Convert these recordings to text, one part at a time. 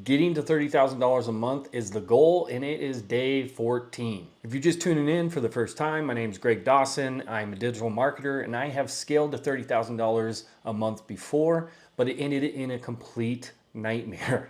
Getting to $30,000 a month is the goal, and it is day 14. If you're just tuning in for the first time, my name is Greg Dawson. I'm a digital marketer, and I have scaled to $30,000 a month before, but it ended in a complete nightmare.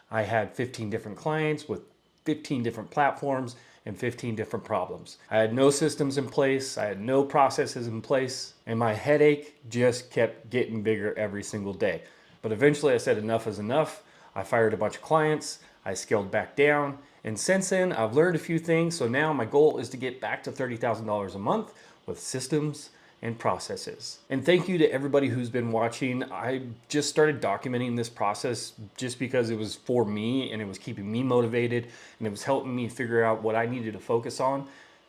I had 15 different clients with 15 different platforms and 15 different problems. I had no systems in place, I had no processes in place, and my headache just kept getting bigger every single day. But eventually I said enough is enough. I fired a bunch of clients, I scaled back down, and since then I've learned a few things. So now my goal is to get back to $30,000 a month with systems and processes. And thank you to everybody who's been watching. I just started documenting this process just because it was for me and it was keeping me motivated and it was helping me figure out what I needed to focus on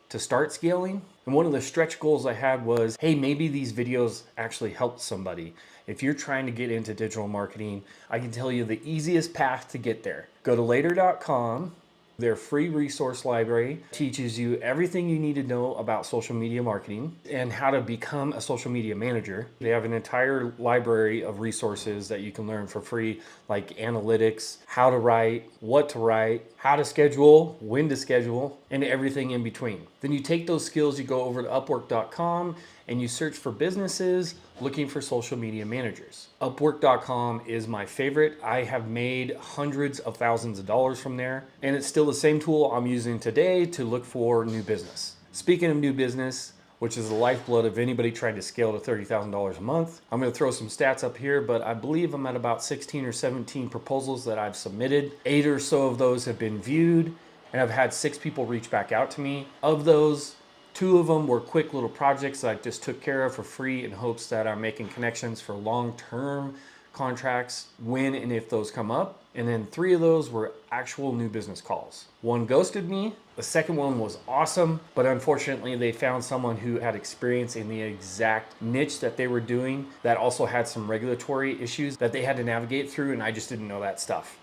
to start scaling. And one of the stretch goals I had was, hey, maybe these videos actually helped somebody. If you're trying to get into digital marketing, I can tell you the easiest path to get there. Go to later.com. Their free resource library teaches you everything you need to know about social media marketing and how to become a social media manager. They have an entire library of resources that you can learn for free, like analytics, how to write, what to write, how to schedule, when to schedule, and everything in between. Then you take those skills, you go over to upwork.com and you search for businesses looking for social media managers. Upwork.com is my favorite. I have made hundreds of thousands of dollars from there, and it's still the same tool I'm using today to look for new business. Speaking of new business, which is the lifeblood of anybody trying to scale to $30,000 a month, I'm gonna throw some stats up here, but I believe I'm at about 16 or 17 proposals that I've submitted. 8 or so of those have been viewed, and I've had 6 people reach back out to me. Of those, 2 of them were quick little projects that I just took care of for free in hopes that I'm making connections for long-term contracts when and if those come up. And then 3 of those were actual new business calls. 1 ghosted me. The second one was awesome, but unfortunately they found someone who had experience in the exact niche that they were doing that also had some regulatory issues that they had to navigate through, and I just didn't know that stuff.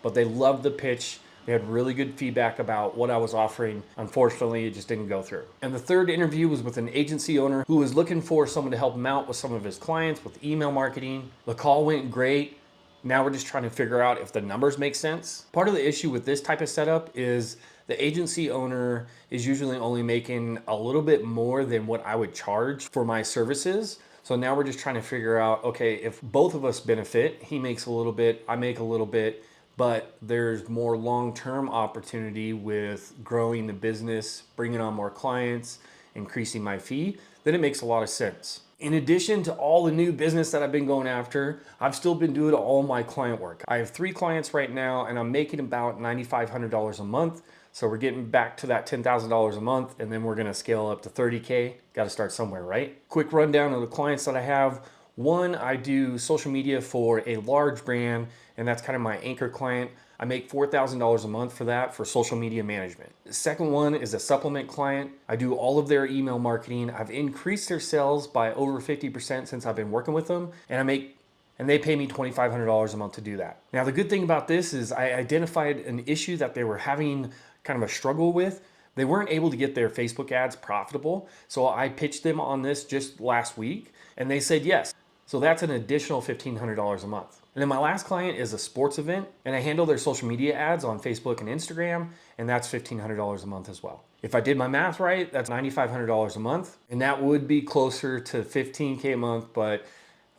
But they loved the pitch. They had really good feedback about what I was offering. Unfortunately, it just didn't go through. And the third interview was with an agency owner who was looking for someone to help him out with some of his clients with email marketing. The call went great. Now we're just trying to figure out if the numbers make sense. Part of the issue with this type of setup is the agency owner is usually only making a little bit more than what I would charge for my services. So now we're just trying to figure out, okay, if both of us benefit, he makes a little bit, I make a little bit, but there's more long-term opportunity with growing the business, bringing on more clients, increasing my fee, then it makes a lot of sense. In addition to all the new business that I've been going after, I've still been doing all my client work. I have 3 clients right now and I'm making about $9,500 a month. So we're getting back to that $10,000 a month, and then we're gonna scale up to 30K. Gotta start somewhere, right? Quick rundown of the clients that I have. 1, I do social media for a large brand, and that's kind of my anchor client. I make $4,000 a month for that for social media management. The second one is a supplement client. I do all of their email marketing. I've increased their sales by over 50% since I've been working with them, and they pay me $2,500 a month to do that. Now, the good thing about this is I identified an issue that they were having kind of a struggle with. They weren't able to get their Facebook ads profitable. So I pitched them on this just last week and they said yes. So that's an additional $1,500 a month. And then my last client is a sports event, and I handle their social media ads on Facebook and Instagram, and that's $1,500 a month as well. If I did my math right, that's $9,500 a month, and that would be closer to 15K a month, but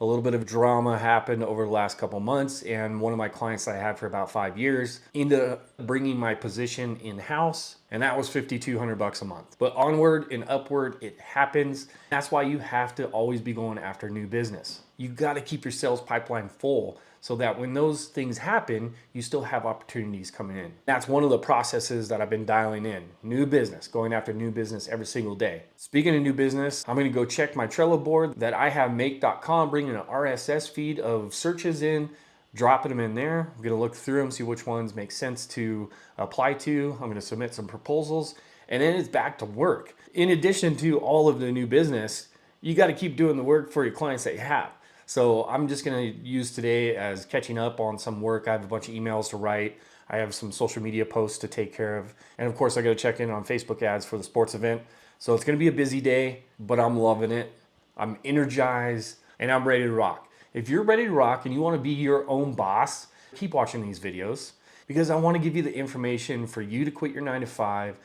a little bit of drama happened over the last couple months, and one of my clients that I had for about 5 years ended up bringing my position in-house, and that was $5,200 a month. But onward and upward, it happens. That's why you have to always be going after new business. You got to keep your sales pipeline full so that when those things happen, you still have opportunities coming in. That's one of the processes that I've been dialing in. New business, going after new business every single day. Speaking of new business, I'm gonna go check my Trello board that I have make.com, bringing an RSS feed of searches in, dropping them in there. I'm gonna look through them, see which ones make sense to apply to. I'm gonna submit some proposals, and then it's back to work. In addition to all of the new business, you gotta keep doing the work for your clients that you have. So I'm just gonna use today as catching up on some work. I have a bunch of emails to write. I have some social media posts to take care of. And of course I gotta check in on Facebook ads for the sports event. So it's gonna be a busy day, but I'm loving it. I'm energized and I'm ready to rock. If you're ready to rock and you wanna be your own boss, keep watching these videos. because I want to give you the information for you to quit your 9 to 5,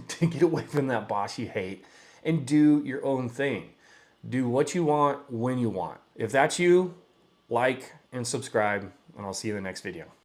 to get away from that boss you hate, and do your own thing. Do what you want when you want. If that's you, like and subscribe, and I'll see you in the next video.